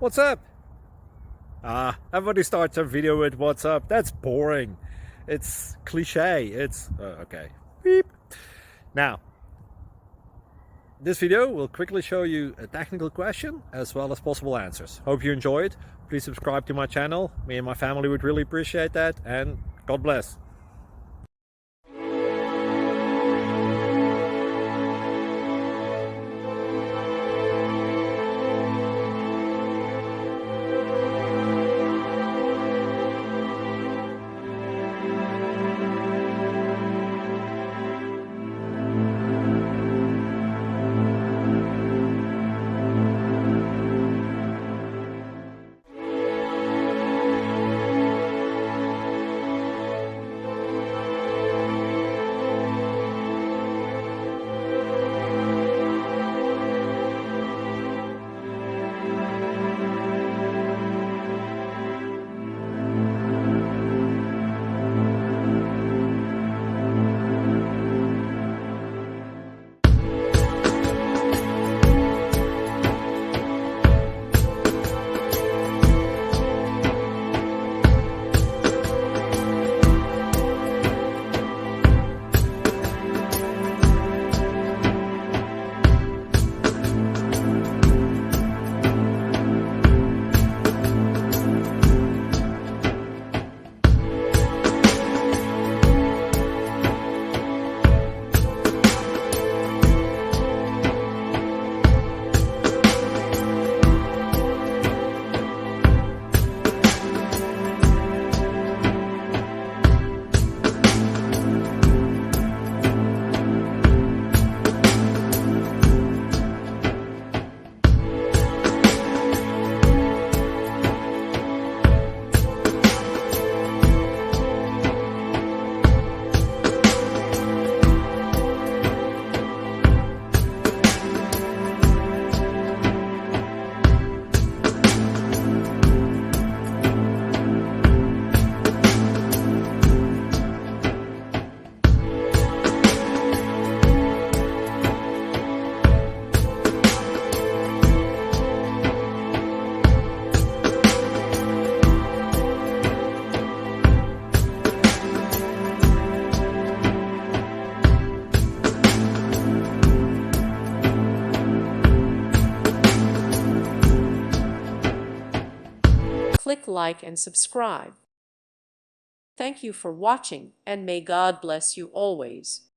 What's up? Everybody starts a video with what's up. That's boring. It's cliche. It's okay. Beep. Now, this video will quickly show you a technical question as well as possible answers. Hope you enjoy it. Please subscribe to my channel. Me and my family would really appreciate that, and God bless. Click like and subscribe. Thank you for watching, and may God bless you always.